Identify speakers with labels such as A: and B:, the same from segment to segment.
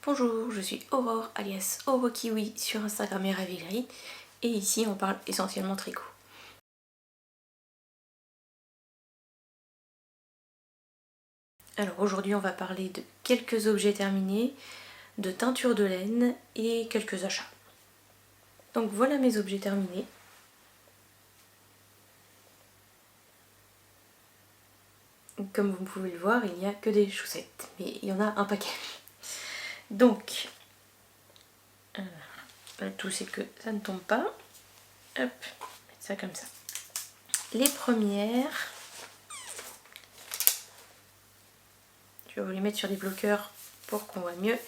A: Bonjour, je suis Aurore alias Orokiwi sur Instagram et Ravelry et ici on parle essentiellement tricot. Alors aujourd'hui on va parler de quelques objets terminés, de teinture de laine et quelques achats. Donc voilà mes objets terminés. Comme vous pouvez le voir, il n'y a que des chaussettes, mais il y en a un paquet. Donc, le tout c'est que ça ne tombe pas. Hop, mettre ça comme ça. Les premières, je vais vous les mettre sur des bloqueurs pour qu'on voit mieux.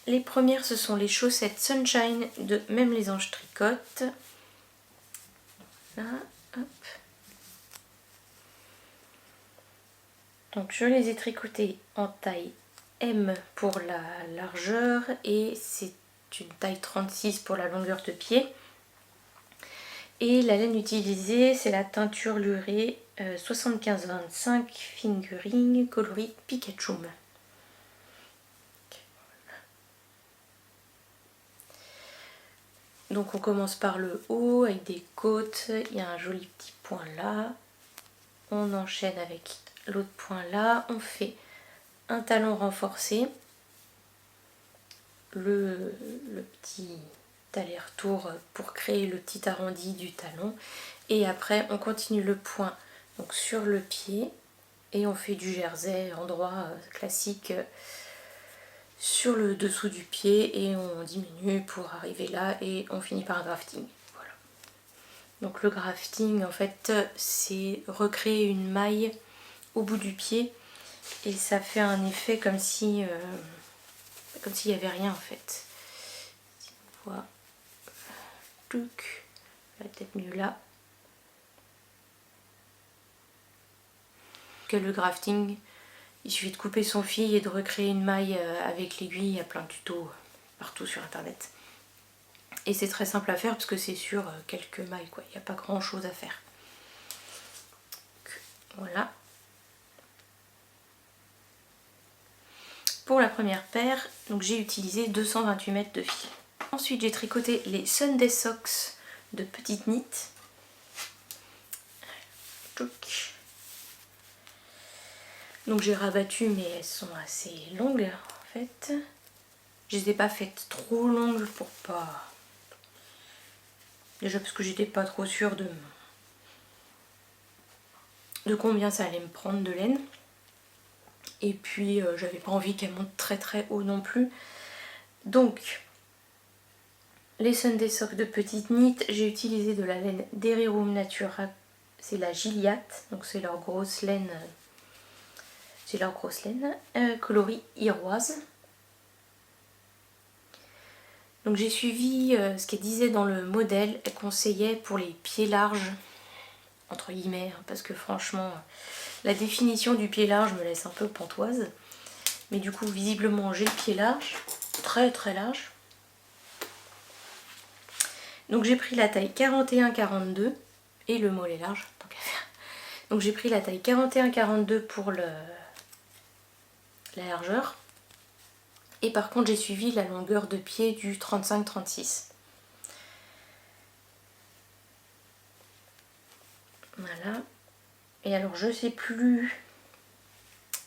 A: Les premières, ce sont les chaussettes Sunshine de Même les Anges Tricotent. Là, hop. Donc je les ai tricotées en taille M pour la largeur et c'est une taille 36 pour la longueur de pied. Et la laine utilisée, c'est la teinture lurée 75-25 fingering coloris Pikachu. Donc on commence par le haut avec des côtes, il y a un joli petit point là. On enchaîne avec l'autre point là, on fait un talon renforcé, le petit aller-retour pour créer le petit arrondi du talon et après on continue le point donc sur le pied et on fait du jersey endroit classique sur le dessous du pied et on diminue pour arriver là et on finit par un grafting. Voilà. Donc le grafting en fait c'est recréer une maille au bout du pied et ça fait un effet comme si s'il n'y avait rien en fait. Si on voit, peut-être mieux là. Que le grafting, il suffit de couper son fil et de recréer une maille avec l'aiguille, il y a plein de tutos partout sur internet. Et c'est très simple à faire parce que c'est sur quelques mailles quoi, il n'y a pas grand chose à faire. Donc, voilà. Pour la première paire, donc j'ai utilisé 228 mètres de fil. Ensuite j'ai tricoté les Sunday Socks de Petite Knit. Donc j'ai rabattu mais elles sont assez longues en fait. Je les ai pas faites trop longues pour pas... Déjà parce que j'étais pas trop sûre de combien ça allait me prendre de laine. Et puis j'avais pas envie qu'elle monte très très haut non plus. Donc les Sunday Socks de Petite Knit, j'ai utilisé de la laine d'Erirum Natura. C'est la Gilliatt, donc c'est leur grosse laine. C'est leur grosse laine, coloris iroise. Donc j'ai suivi ce qu'elle disait dans le modèle. Elle conseillait pour les pieds larges, entre guillemets, hein, parce que franchement, la définition du pied large me laisse un peu pantoise. Mais du coup, visiblement, j'ai le pied large, très très large. Donc j'ai pris la taille 41-42 et le mollet large, tant qu'à faire. Donc j'ai pris la taille 41-42 pour la largeur. Et par contre j'ai suivi la longueur de pied du 35-36. Voilà. Et alors je sais plus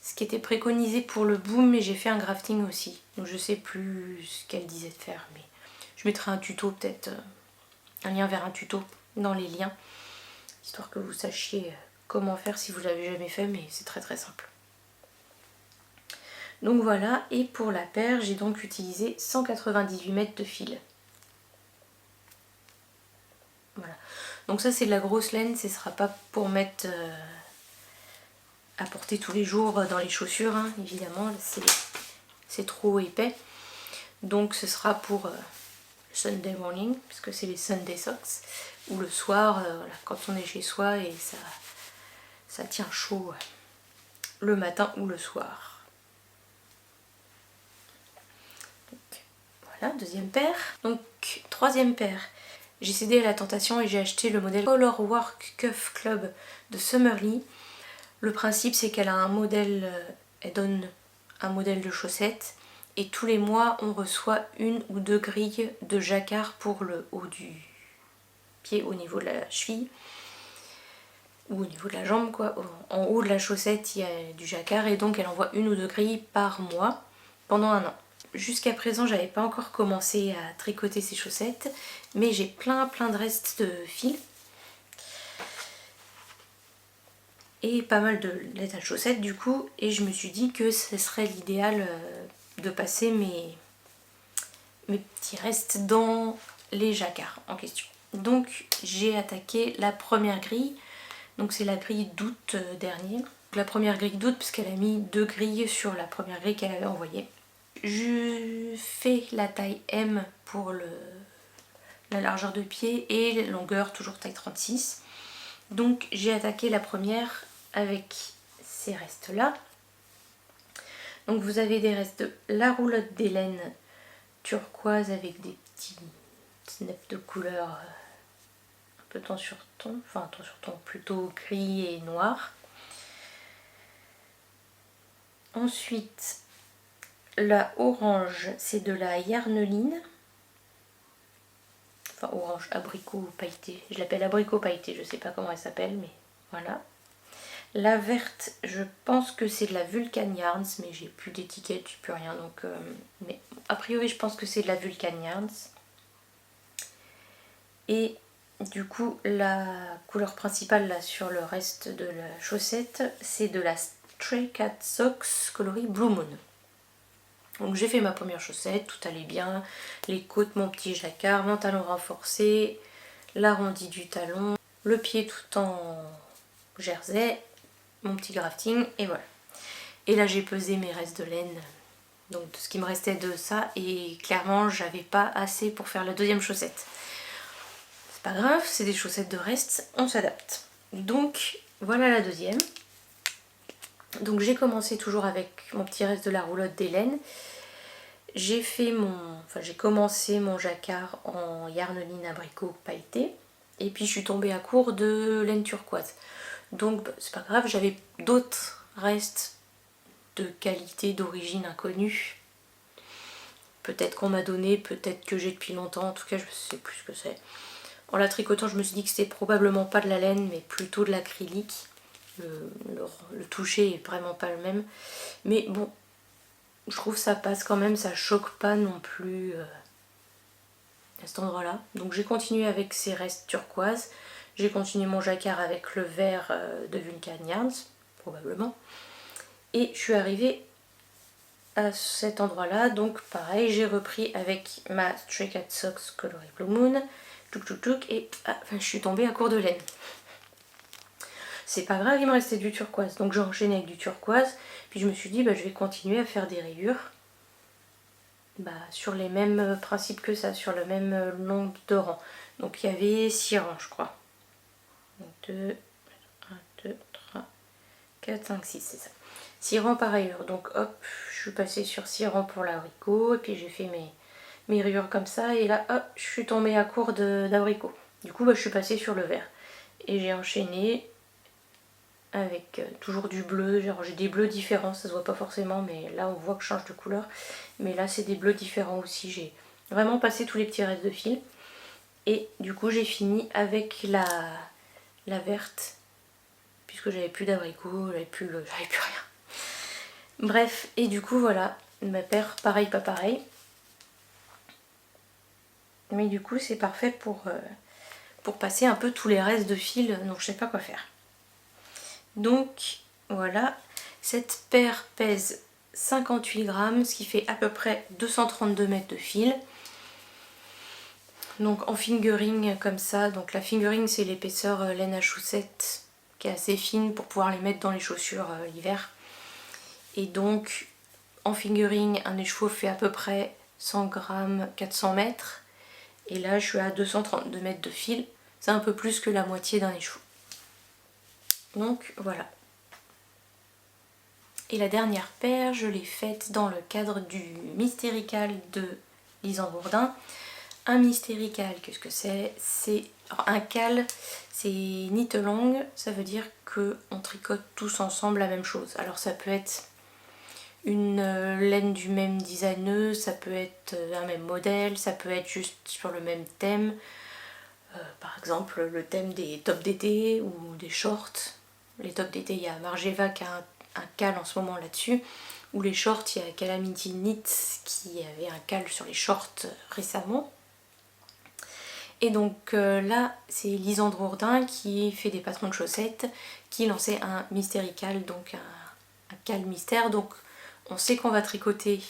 A: ce qui était préconisé pour le boom, mais j'ai fait un grafting aussi. Donc je sais plus ce qu'elle disait de faire. Mais je mettrai un tuto peut-être, un lien vers un tuto dans les liens. Histoire que vous sachiez comment faire si vous l'avez jamais fait, mais c'est très très simple. Donc voilà, et pour la paire, j'ai donc utilisé 198 mètres de fil. Voilà. Donc ça c'est de la grosse laine, ce ne sera pas pour mettre à porter tous les jours dans les chaussures, hein, évidemment, c'est trop épais. Donc ce sera pour Sunday morning, puisque c'est les Sunday Socks, ou le soir, voilà, quand on est chez soi et ça tient chaud le matin ou le soir. Voilà, deuxième paire. Donc, troisième paire. J'ai cédé à la tentation et j'ai acheté le modèle Color Work Cuff Club de Summerly. Le principe, c'est qu'elle a un modèle, elle donne un modèle de chaussette et tous les mois on reçoit 1 ou 2 grilles de jacquard pour le haut du pied au niveau de la cheville ou au niveau de la jambe quoi. En haut de la chaussette il y a du jacquard et donc elle envoie 1 ou 2 grilles par mois pendant 1 an. Jusqu'à présent j'avais pas encore commencé à tricoter ces chaussettes, mais j'ai plein de restes de fil et pas mal de l'état de chaussettes du coup, et je me suis dit que ce serait l'idéal de passer mes petits restes dans les jacquards en question. Donc j'ai attaqué la première grille, donc c'est la grille d'août dernier. La première grille d'août parce qu'elle a mis 2 grilles sur la première grille qu'elle avait envoyée. Je fais la taille M pour la largeur de pied et la longueur toujours taille 36. Donc j'ai attaqué la première avec ces restes là. Donc vous avez des restes de la roulotte des laines turquoise avec des petits snaps de couleur un peu ton sur ton, enfin ton sur ton plutôt gris et noir. Ensuite la orange c'est de la yarneline, enfin orange abricot pailleté, je l'appelle abricot pailleté, je sais pas comment elle s'appelle mais voilà. La verte, je pense que c'est de la Vulcan Yarns, mais j'ai plus d'étiquette, j'ai plus rien, donc mais a priori je pense que c'est de la Vulcan Yarns. Et du coup la couleur principale là sur le reste de la chaussette, c'est de la Stray Cat Socks coloris Blue Moon. Donc j'ai fait ma première chaussette, tout allait bien, les côtes, mon petit jacquard, mon talon renforcé, l'arrondi du talon, le pied tout en jersey, mon petit grafting et voilà. Et là j'ai pesé mes restes de laine, donc tout ce qui me restait de ça, et clairement j'avais pas assez pour faire la deuxième chaussette. C'est pas grave, c'est des chaussettes de reste, on s'adapte. Donc voilà la deuxième. Donc j'ai commencé toujours avec mon petit reste de la roulotte des laines. J'ai commencé mon jacquard en yarneline abricot pailleté, et puis je suis tombée à court de laine turquoise. Donc bah, c'est pas grave, j'avais d'autres restes de qualité, d'origine inconnue. Peut-être qu'on m'a donné, peut-être que j'ai depuis longtemps, en tout cas je sais plus ce que c'est. En la tricotant je me suis dit que c'était probablement pas de la laine mais plutôt de l'acrylique. Le toucher est vraiment pas le même. Mais bon, je trouve ça passe quand même, ça choque pas non plus à cet endroit là. Donc j'ai continué avec ces restes turquoises. J'ai continué mon jacquard avec le vert de Vulcan Yarns, probablement. Et je suis arrivée à cet endroit là, donc pareil, j'ai repris avec ma Stray Cat Socks coloris Blue Moon, et je suis tombée à court de laine. C'est pas grave, il me restait du turquoise, donc j'ai enchaîné avec du turquoise, puis je me suis dit je vais continuer à faire des rayures sur les mêmes principes que ça, sur le même nombre de rangs. Donc il y avait 6 rangs je crois. 2, 1, 2, 3, 4, 5, 6, c'est ça. 6 rangs par rayure, donc hop, je suis passée sur 6 rangs pour l'abricot, et puis j'ai fait mes rayures comme ça, et là hop, je suis tombée à court d'abricot. Du coup je suis passée sur le vert, et j'ai enchaîné avec toujours du bleu, genre j'ai des bleus différents, ça se voit pas forcément, mais là on voit que je change de couleur, mais là c'est des bleus différents aussi, j'ai vraiment passé tous les petits restes de fil, et du coup j'ai fini avec la verte, puisque j'avais plus d'abricot, j'avais plus rien. Bref, et du coup voilà, ma paire pareil pas pareil. Mais du coup c'est parfait pour passer un peu tous les restes de fil, donc je sais pas quoi faire. Donc voilà, cette paire pèse 58 grammes, ce qui fait à peu près 232 mètres de fil. Donc en fingering comme ça, donc la fingering c'est l'épaisseur laine à chaussette qui est assez fine pour pouvoir les mettre dans les chaussures l'hiver. Et donc en fingering un écheveau fait à peu près 100 grammes, 400 mètres. Et là je suis à 232 mètres de fil, c'est un peu plus que la moitié d'un écheveau. Donc voilà. Et la dernière paire, je l'ai faite dans le cadre du Mystérical de Lisan Bourdin. Un Mystérical, qu'est-ce que c'est? C'est un cal, c'est knit along, ça veut dire qu'on tricote tous ensemble la même chose. Alors ça peut être une laine du même designer, ça peut être un même modèle, ça peut être juste sur le même thème. Par exemple le thème des tops d'été ou des shorts. Les tops d'été, il y a Margeva qui a un cal en ce moment là-dessus. Ou les shorts, il y a Calamity Knits qui avait un cal sur les shorts récemment. Et donc là, c'est Lisandre Hourdin qui fait des patrons de chaussettes, qui lançait un Mystery Cal, donc un cal mystère. Donc on sait qu'on va tricoter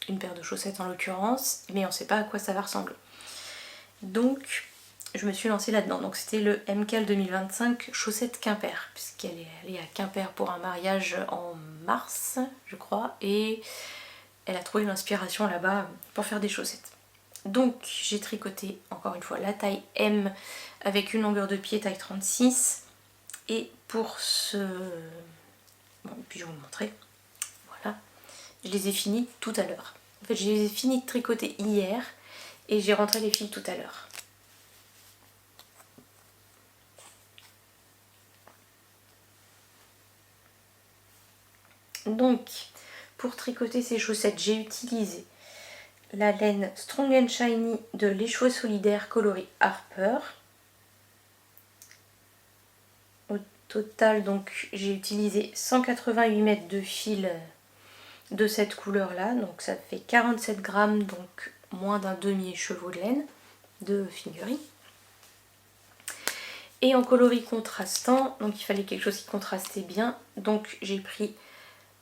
A: une paire de chaussettes en l'occurrence, mais on ne sait pas à quoi ça va ressembler. Donc je me suis lancée là-dedans. Donc c'était le MCAL 2025 chaussettes Quimper, puisqu'elle est allée à Quimper pour un mariage en mars, je crois, et elle a trouvé l'inspiration là-bas pour faire des chaussettes. Donc j'ai tricoté encore une fois la taille M avec une longueur de pied taille 36. Et pour ce... Bon, puis je vais vous montrer. Voilà. Je les ai finis tout à l'heure. En fait, je les ai finis de tricoter hier et j'ai rentré les fils tout à l'heure. Donc, pour tricoter ces chaussettes, j'ai utilisé la laine Strong and Shiny de Les Cheveux Solidaires coloris Harper. Au total, donc, j'ai utilisé 188 mètres de fil de cette couleur-là. Donc, ça fait 47 grammes, donc moins d'un demi-écheveau de laine de fingering. Et en coloris contrastant, donc il fallait quelque chose qui contrastait bien. Donc, j'ai pris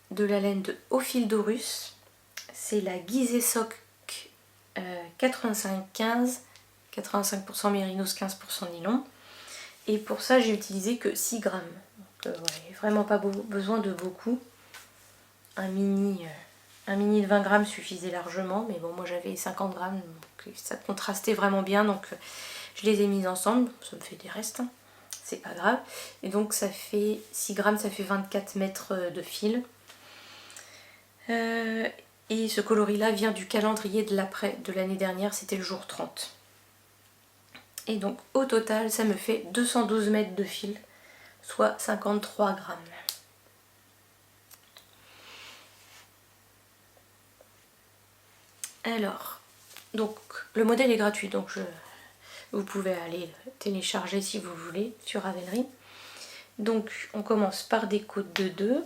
A: de la laine de Au Fil d'Horus. C'est la Gizeh Sock 85-15, 85% mérinos, 15% nylon. Et pour ça, j'ai utilisé que 6 grammes. Donc, ouais, vraiment pas besoin de beaucoup. Un mini de 20 grammes suffisait largement. Mais bon, moi j'avais 50 grammes, donc ça contrastait vraiment bien. Donc je les ai mises ensemble. Ça me fait des restes, hein. C'est pas grave. Et donc ça fait 6 grammes, ça fait 24 mètres de fil. Et ce coloris-là vient du calendrier de l'année dernière, c'était le jour 30. Et donc au total, ça me fait 212 mètres de fil, soit 53 grammes. Alors, donc le modèle est gratuit, donc vous pouvez aller le télécharger si vous voulez sur Ravelry. Donc on commence par des côtes de 2.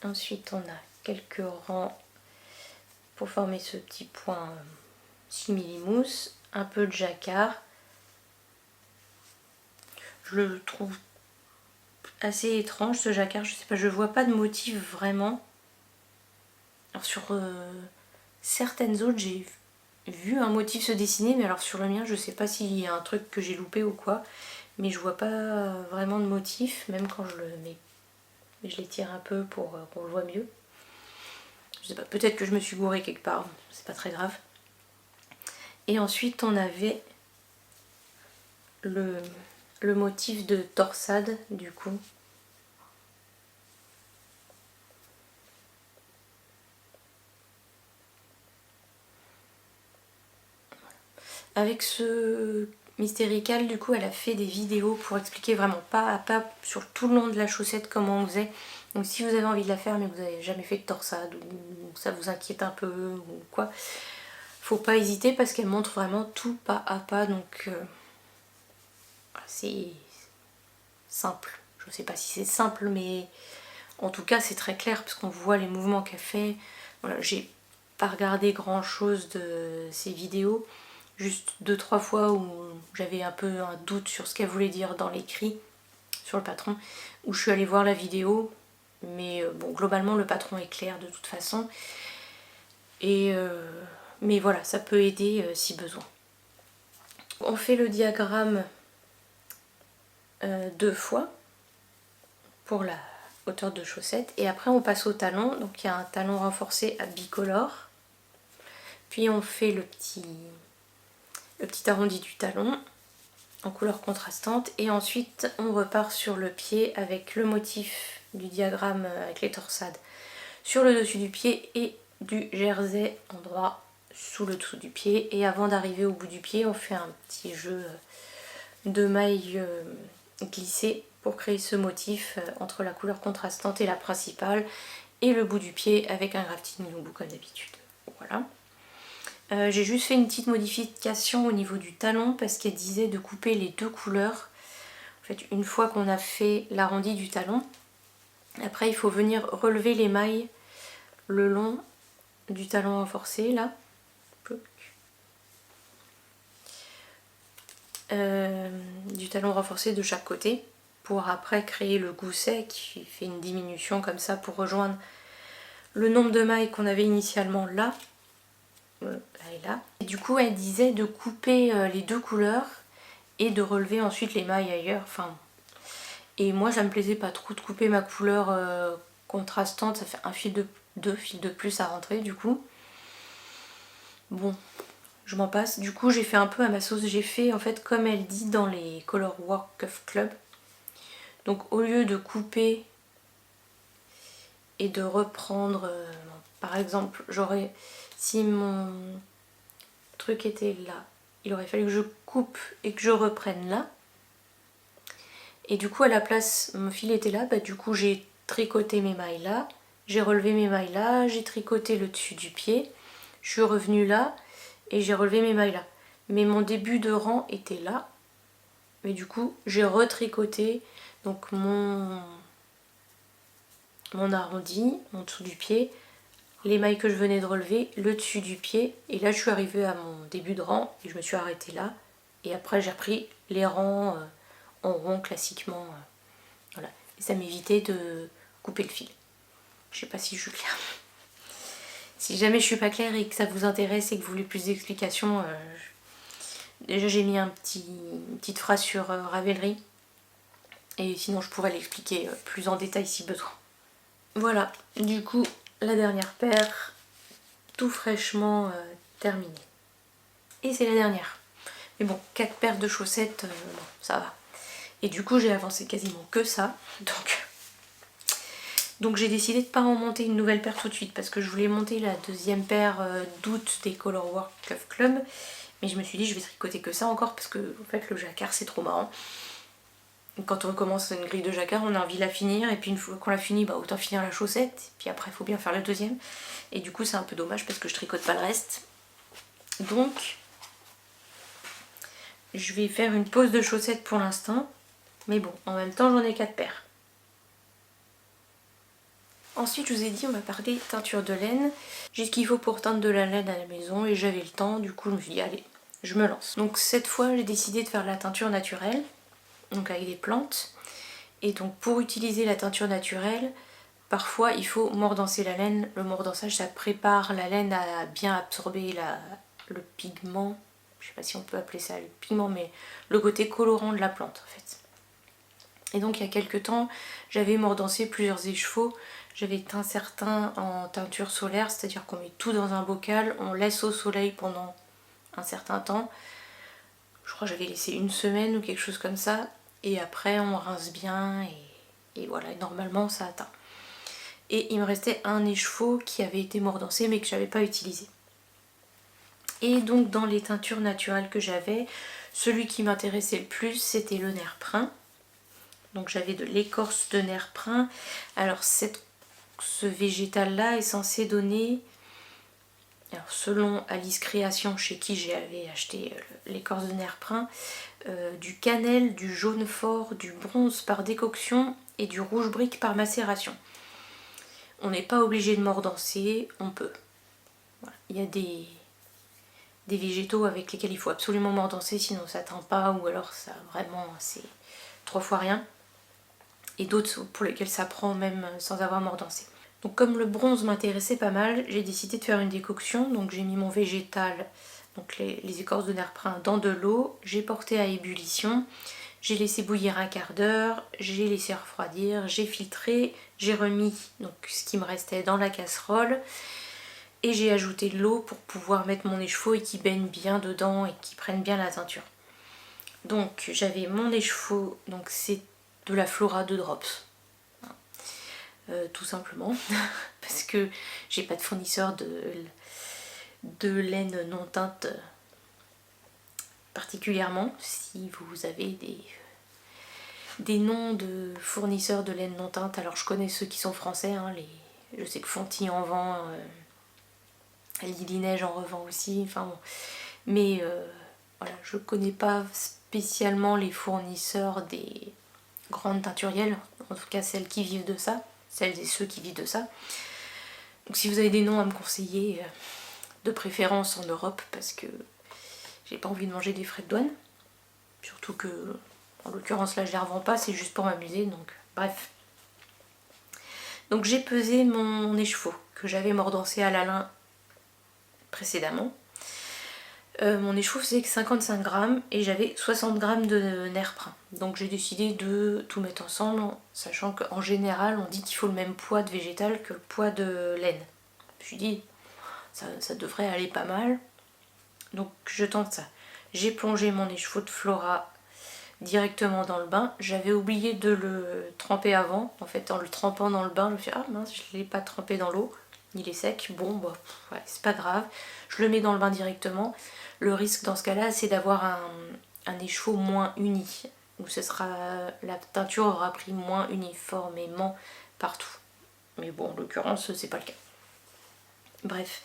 A: Ensuite on a quelques rangs pour former ce petit point simili-mousse, un peu de jacquard. Je le trouve assez étrange ce jacquard, je sais pas, je vois pas de motif vraiment. Alors sur certaines autres j'ai vu un motif se dessiner, mais alors sur le mien je sais pas s'il y a un truc que j'ai loupé ou quoi, mais je vois pas vraiment de motif, même quand je le mets. Je l'étire un peu pour qu'on le voit mieux. Je sais pas, peut-être que je me suis gourée quelque part, c'est pas très grave. Et ensuite on avait le motif de torsade du coup. Avec ce Mystery Cal, du coup, elle a fait des vidéos pour expliquer vraiment pas à pas sur tout le long de la chaussette comment on faisait. Donc si vous avez envie de la faire mais que vous n'avez jamais fait de torsade ou ça vous inquiète un peu ou quoi, faut pas hésiter parce qu'elle montre vraiment tout pas à pas. Donc c'est simple. Je sais pas si c'est simple, mais en tout cas c'est très clair parce qu'on voit les mouvements qu'elle fait. Voilà, j'ai pas regardé grand chose de ces vidéos. Juste 2-3 fois où j'avais un peu un doute sur ce qu'elle voulait dire dans l'écrit sur le patron, où je suis allée voir la vidéo, mais bon, globalement le patron est clair de toute façon, et mais voilà, ça peut aider si besoin. On fait le diagramme 2 fois pour la hauteur de chaussette, et après on passe au talon. Donc il y a un talon renforcé à bicolore, puis on fait le petit arrondi du talon en couleur contrastante, et ensuite on repart sur le pied avec le motif du diagramme avec les torsades sur le dessus du pied et du jersey endroit sous le dessous du pied. Et avant d'arriver au bout du pied, on fait un petit jeu de mailles glissées pour créer ce motif entre la couleur contrastante et la principale, et le bout du pied avec un grafting no bout comme d'habitude. Voilà. J'ai juste fait une petite modification au niveau du talon parce qu'elle disait de couper les deux couleurs. En fait, une fois qu'on a fait l'arrondi du talon, après il faut venir relever les mailles le long du talon renforcé là. Du talon renforcé de chaque côté pour après créer le gousset qui fait une diminution comme ça pour rejoindre le nombre de mailles qu'on avait initialement là et là. Et du coup elle disait de couper les deux couleurs et de relever ensuite les mailles ailleurs. Enfin, et moi ça me plaisait pas trop de couper ma couleur contrastante, ça fait deux fils de plus à rentrer du coup. Bon, je m'en passe. Du coup j'ai fait un peu à ma sauce, j'ai fait en fait comme elle dit dans les Color Work of Club. Donc au lieu de couper et de reprendre, par exemple j'aurais, si mon truc était là, il aurait fallu que je coupe et que je reprenne là. Et du coup à la place, mon fil était là, bah, du coup j'ai tricoté mes mailles là, j'ai relevé mes mailles là, j'ai tricoté le dessus du pied, je suis revenue là et j'ai relevé mes mailles là. Mais mon début de rang était là, mais du coup j'ai retricoté donc mon arrondi, mon dessous du pied, les mailles que je venais de relever, le dessus du pied, et là je suis arrivée à mon début de rang et je me suis arrêtée là, et après j'ai repris les rangs en rond classiquement, voilà, et ça m'évitait de couper le fil. Je sais pas si je suis claire. Si jamais je suis pas claire et que ça vous intéresse et que vous voulez plus d'explications, déjà j'ai mis une petite phrase sur Ravelry, et sinon je pourrais l'expliquer plus en détail si besoin. Voilà, du coup la dernière paire, tout fraîchement terminée. Et c'est la dernière. Mais bon, 4 paires de chaussettes, bon, ça va. Et du coup j'ai avancé quasiment que ça. Donc j'ai décidé de ne pas en monter une nouvelle paire tout de suite parce que je voulais monter la deuxième paire d'août des Color Work of Club. Mais je me suis dit je vais tricoter que ça encore parce que en fait le jacquard c'est trop marrant. Quand on commence une grille de jacquard, on a envie de la finir, et puis une fois qu'on l'a fini, bah autant finir la chaussette, puis après il faut bien faire la deuxième. Et du coup c'est un peu dommage parce que je tricote pas le reste. Donc je vais faire une pause de chaussettes pour l'instant, mais bon, en même temps j'en ai 4 paires. Ensuite je vous ai dit on va parler teinture de laine. J'ai ce qu'il faut pour teindre de la laine à la maison et j'avais le temps, du coup je me suis dit allez, je me lance. Donc cette fois j'ai décidé de faire de la teinture naturelle, donc avec des plantes. Et donc pour utiliser la teinture naturelle, parfois il faut mordancer la laine. Le mordançage ça prépare la laine à bien absorber le pigment. Je sais pas si on peut appeler ça le pigment, mais le côté colorant de la plante en fait. Et donc il y a quelques temps j'avais mordancé plusieurs échevaux. J'avais teint certains en teinture solaire, c'est-à-dire qu'on met tout dans un bocal, on laisse au soleil pendant un certain temps. Je crois que j'avais laissé une semaine ou quelque chose comme ça. Et après on rince bien et voilà, et normalement ça atteint. Et il me restait un écheveau qui avait été mordancé mais que je n'avais pas utilisé. Et donc dans les teintures naturelles que j'avais, celui qui m'intéressait le plus c'était le nerf prun. Donc j'avais de l'écorce de nerf prun. Alors ce végétal là est censé donner, alors selon Alice Création chez qui j'avais acheté l'écorce de nerf prun, du cannelle, du jaune fort, du bronze par décoction et du rouge brique par macération. On n'est pas obligé de mordancer, on peut. Voilà. Il y a des végétaux avec lesquels il faut absolument mordancer, sinon ça teint pas, ou alors ça vraiment c'est 3 fois rien. Et d'autres pour lesquels ça prend même sans avoir mordancé. Donc comme le bronze m'intéressait pas mal, j'ai décidé de faire une décoction. Donc j'ai mis mon végétal, donc les écorces de nerf prun dans de l'eau, j'ai porté à ébullition, j'ai laissé bouillir un quart d'heure, j'ai laissé refroidir, j'ai filtré, j'ai remis donc ce qui me restait dans la casserole et j'ai ajouté de l'eau pour pouvoir mettre mon écheveau et qu'il baigne bien dedans et qu'il prenne bien la teinture. Donc j'avais mon écheveau, donc c'est de la Flora de Drops. Tout simplement parce que j'ai pas de fournisseur de laine non teinte particulièrement. Si vous avez des noms de fournisseurs de laine non teinte, alors je connais ceux qui sont français, hein, Je sais que Fonty en vend, Lily Neige en revend aussi, enfin bon. Mais voilà, je connais pas spécialement les fournisseurs des grandes teinturielles, en tout cas celles qui vivent de ça, celles et ceux qui vivent de ça. Donc si vous avez des noms à me conseiller, de préférence en Europe, parce que j'ai pas envie de manger des frais de douane. Surtout que, en l'occurrence là je les revends pas, c'est juste pour m'amuser, donc bref. Donc j'ai pesé mon écheveau, que j'avais mordancé à la lin précédemment. Mon écheveau faisait que 55 grammes et j'avais 60 grammes de nerf brun. Donc j'ai décidé de tout mettre ensemble, sachant qu'en général on dit qu'il faut le même poids de végétal que le poids de laine. Je me suis dit, ça devrait aller pas mal. Donc je tente ça. J'ai plongé mon écheveau de Flora directement dans le bain. J'avais oublié de le tremper avant. En fait, en le trempant dans le bain, je me suis dit, ah mince, je ne l'ai pas trempé dans l'eau. Il est sec. Bon, bah, ouais, c'est pas grave. Je le mets dans le bain directement. Le risque dans ce cas-là, c'est d'avoir un écheveau moins uni. Où la teinture aura pris moins uniformément partout. Mais bon, en l'occurrence, c'est pas le cas. Bref.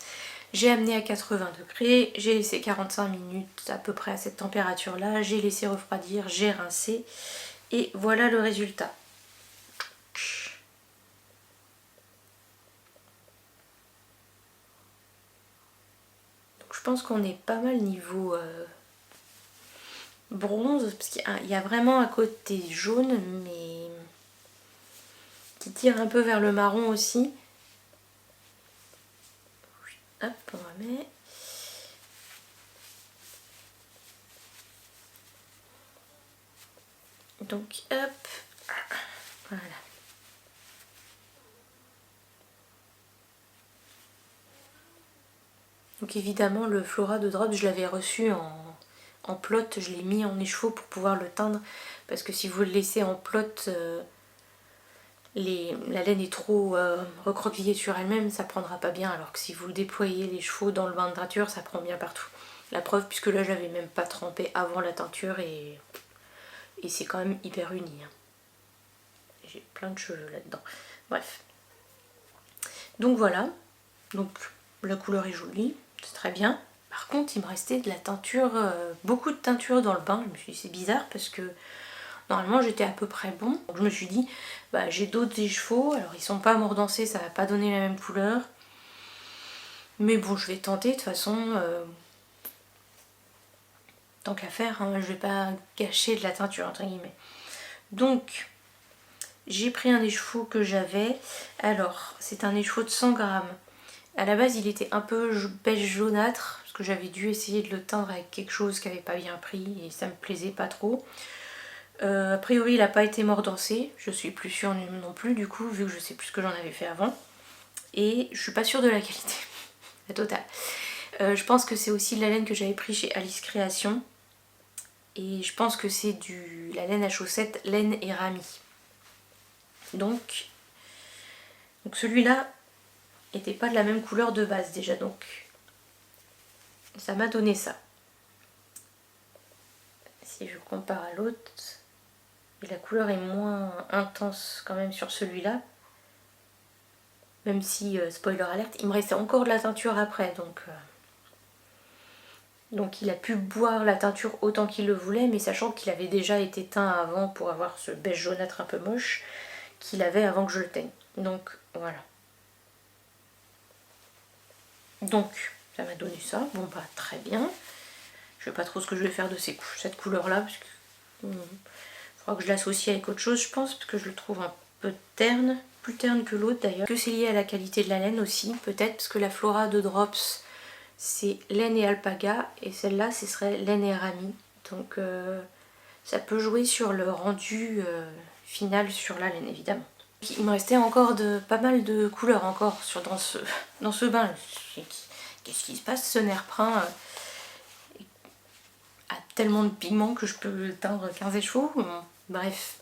A: J'ai amené à 80 degrés, j'ai laissé 45 minutes à peu près à cette température là, j'ai laissé refroidir, j'ai rincé et voilà le résultat. Donc je pense qu'on est pas mal niveau bronze, parce qu'il y a vraiment un côté jaune mais qui tire un peu vers le marron aussi. Hop, on remet. Donc hop, voilà. Donc évidemment le Flora de Drop je l'avais reçu en plot, je l'ai mis en écheveau pour pouvoir le teindre, parce que si vous le laissez en plot, la laine est trop recroquevillée sur elle-même, ça prendra pas bien, alors que si vous déployez les chevaux dans le bain de teinture, ça prend bien partout. La preuve, puisque là j'avais même pas trempé avant la teinture et c'est quand même hyper uni. Hein. J'ai plein de cheveux là-dedans. Bref. Donc voilà, donc la couleur est jolie, c'est très bien. Par contre, il me restait de la teinture, beaucoup de teinture dans le bain. Je me suis dit c'est bizarre parce que normalement j'étais à peu près bon. Donc je me suis dit, bah, j'ai d'autres écheveaux, alors ils sont pas mordancés, ça va pas donner la même couleur. Mais bon, je vais tenter de toute façon. Tant qu'à faire, hein, je vais pas gâcher de la teinture entre guillemets. Donc j'ai pris un écheveau que j'avais. Alors c'est un écheveau de 100 grammes. À la base il était un peu beige jaunâtre, parce que j'avais dû essayer de le teindre avec quelque chose qui avait pas bien pris et ça me plaisait pas trop. A priori il n'a pas été mordancé, je suis plus sûre non plus du coup, vu que je sais plus ce que j'en avais fait avant. Et je suis pas sûre de la qualité, la totale. Je pense que c'est aussi de la laine que j'avais pris chez Alice Création. Et je pense que c'est la laine à chaussettes, laine et rami. Donc celui-là n'était pas de la même couleur de base déjà, donc ça m'a donné ça. Si je compare à l'autre, la couleur est moins intense quand même sur celui-là. Même si, spoiler alert, il me restait encore de la teinture après, donc il a pu boire la teinture autant qu'il le voulait, mais sachant qu'il avait déjà été teint avant pour avoir ce beige jaunâtre un peu moche qu'il avait avant que je le teigne. Donc voilà. Donc ça m'a donné ça, bon bah très bien. Je sais pas trop ce que je vais faire de cette couleur là, parce que il faudra que je l'associe avec autre chose je pense, parce que je le trouve un peu terne, plus terne que l'autre d'ailleurs. Que c'est lié à la qualité de la laine aussi, peut-être, parce que la Flora de Drops c'est laine et alpaga, et celle-là ce serait laine et rami. Donc ça peut jouer sur le rendu final sur la laine évidemment. Il me restait encore pas mal de couleurs encore dans ce bain. Qu'est-ce qui se passe? Ce nerf brun a tellement de pigments que je peux teindre 15 écheveaux. Bref.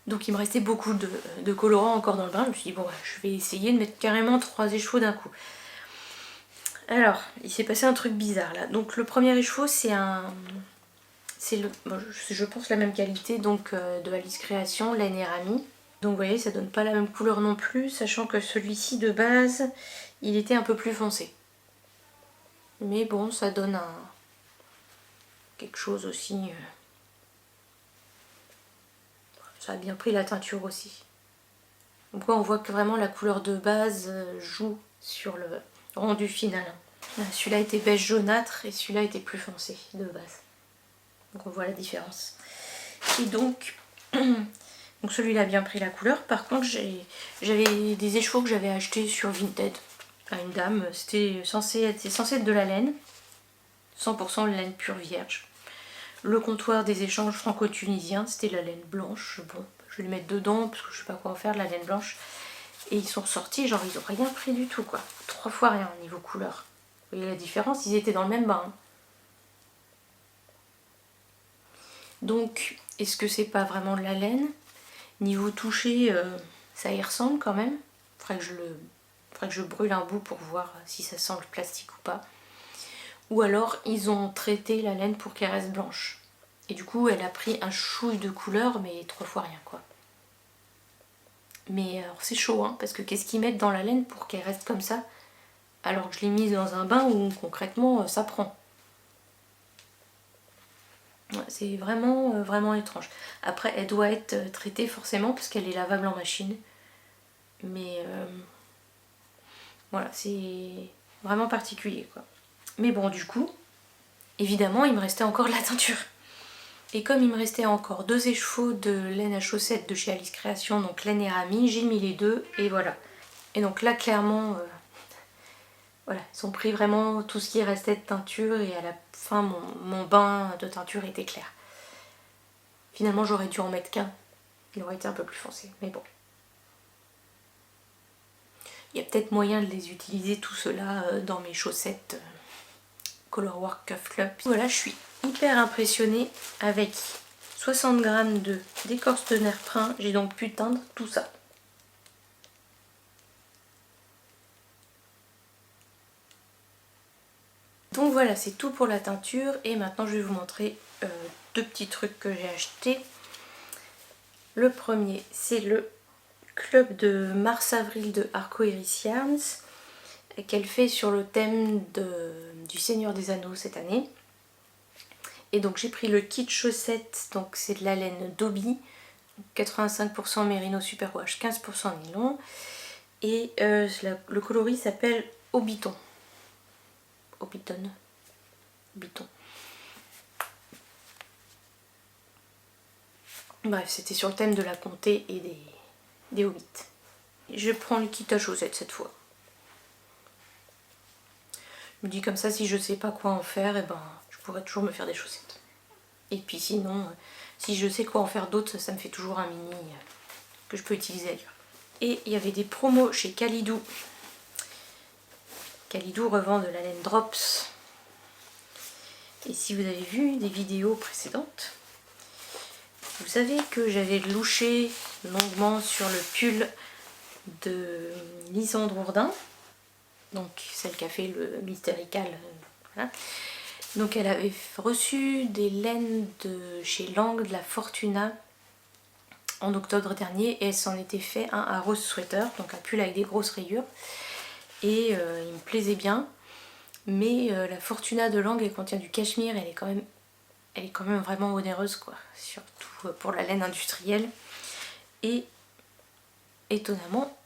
A: Donc il me restait beaucoup de colorants encore dans le bain. Je me suis dit bon, je vais essayer de mettre carrément 3 écheveaux d'un coup. Alors, il s'est passé un truc bizarre là. Donc le premier écheveau c'est je pense la même qualité donc de Alice Création, laine et rami. Donc vous voyez, ça donne pas la même couleur non plus, sachant que celui-ci de base, il était un peu plus foncé. Mais bon, ça donne quelque chose aussi. Ça a bien pris la teinture aussi. Donc on voit que vraiment la couleur de base joue sur le rendu final. Celui-là était beige jaunâtre et celui-là était plus foncé de base. Donc on voit la différence. Et donc celui-là a bien pris la couleur. Par contre j'avais des écheveaux que j'avais achetés sur Vinted à une dame. C'était censé être de la laine. 100% de laine pure vierge. Le comptoir des échanges franco-tunisiens, c'était la laine blanche. Bon, je vais le mettre dedans parce que je sais pas quoi en faire de la laine blanche. Et ils sont ressortis, genre ils ont rien pris du tout quoi. 3 fois rien au niveau couleur. Vous voyez la différence, ils étaient dans le même bain. Hein. Donc, est-ce que c'est pas vraiment de la laine? Niveau toucher, ça y ressemble quand même. Faudrait que je brûle un bout pour voir si ça sent le plastique ou pas. Ou alors ils ont traité la laine pour qu'elle reste blanche. Et du coup elle a pris un chouille de couleur mais 3 fois rien quoi. Mais alors c'est chaud hein, parce que qu'est-ce qu'ils mettent dans la laine pour qu'elle reste comme ça alors que je l'ai mise dans un bain où concrètement ça prend. C'est vraiment, vraiment étrange. Après elle doit être traitée forcément parce qu'elle est lavable en machine. Mais voilà, c'est vraiment particulier quoi. Mais bon du coup, évidemment il me restait encore de la teinture. Et comme il me restait encore 2 écheveaux de laine à chaussettes de chez Alice Création, donc laine et rami, j'ai mis les deux et voilà. Et donc là clairement, voilà, ils ont pris vraiment tout ce qui restait de teinture et à la fin mon bain de teinture était clair. Finalement j'aurais dû en mettre qu'un, il aurait été un peu plus foncé, mais bon. Il y a peut-être moyen de les utiliser tout cela dans mes chaussettes Colorwork Cuff Club. Voilà, je suis hyper impressionnée avec 60 g d'écorce de nerfprin. J'ai donc pu teindre tout ça. Donc voilà, c'est tout pour la teinture. Et maintenant, je vais vous montrer 2 petits trucs que j'ai achetés. Le premier, c'est le club de mars-avril de Arcoiris Yarns qu'elle fait sur le thème du Seigneur des Anneaux cette année. Et donc j'ai pris le kit chaussettes, donc c'est de la laine Dobby, 85% mérino superwash, 15% nylon. Et le coloris s'appelle Hobbiton. Hobbiton. Hobbiton. Bref, c'était sur le thème de la comté et des hobbits. Je prends le kit à chaussettes cette fois. Je me dis comme ça, si je sais pas quoi en faire, et ben, je pourrais toujours me faire des chaussettes. Et puis sinon, si je sais quoi en faire d'autres, ça me fait toujours un mini que je peux utiliser ailleurs. Et il y avait des promos chez Kalidou. Kalidou revend de la laine Drops. Et si vous avez vu des vidéos précédentes, vous savez que j'avais louché longuement sur le pull de Lisandre Ourdin, donc celle qui a fait le Mystérical. Voilà. Donc elle avait reçu des laines de chez Lang, de la Fortuna, en octobre dernier, et elle s'en était fait un à rose sweater, donc un pull avec des grosses rayures. Et il me plaisait bien, mais la Fortuna de Lang, elle contient du cachemire, elle est quand même vraiment onéreuse quoi, surtout pour la laine industrielle. Et étonnamment,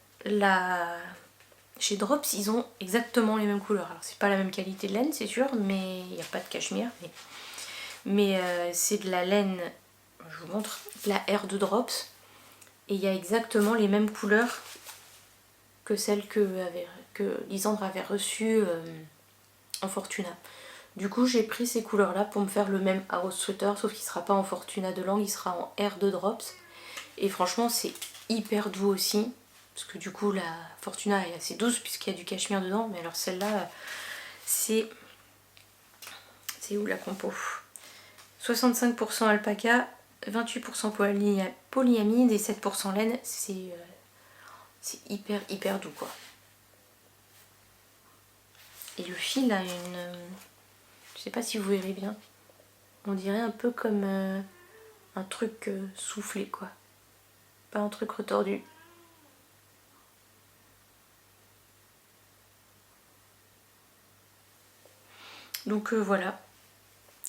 A: chez Drops ils ont exactement les mêmes couleurs. Alors c'est pas la même qualité de laine c'est sûr, mais il n'y a pas de cachemire. Mais c'est de la laine, je vous montre, la R de Drops, et il y a exactement les mêmes couleurs que celles que Lisandre avait reçues en Fortuna. Du coup j'ai pris ces couleurs là pour me faire le même Arrow Sweater, sauf qu'il ne sera pas en Fortuna de Lang, il sera en R de Drops. Et franchement c'est hyper doux aussi, parce que du coup la Fortuna est assez douce puisqu'il y a du cachemire dedans, mais alors celle-là c'est où la compo? 65% alpaca, 28% polyamide et 7% laine, c'est hyper doux quoi. Et le fil a une... je sais pas si vous verrez bien, on dirait un peu comme un truc soufflé quoi. pas un truc retordu. Donc voilà,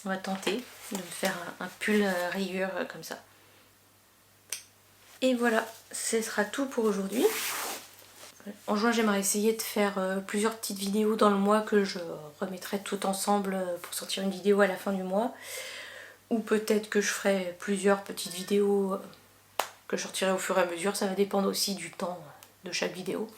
A: on va tenter de me faire un pull rayure comme ça. Et voilà, ce sera tout pour aujourd'hui. En juin, j'aimerais essayer de faire plusieurs petites vidéos dans le mois que je remettrai tout ensemble pour sortir une vidéo à la fin du mois. Ou peut-être que je ferai plusieurs petites vidéos que je sortirai au fur et à mesure. Ça va dépendre aussi du temps de chaque vidéo.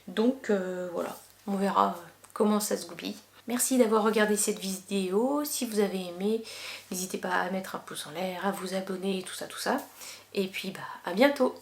A: Donc voilà, on verra comment ça se goupille. Merci d'avoir regardé cette vidéo. Si vous avez aimé, n'hésitez pas à mettre un pouce en l'air, à vous abonner, tout ça. Et puis à bientôt.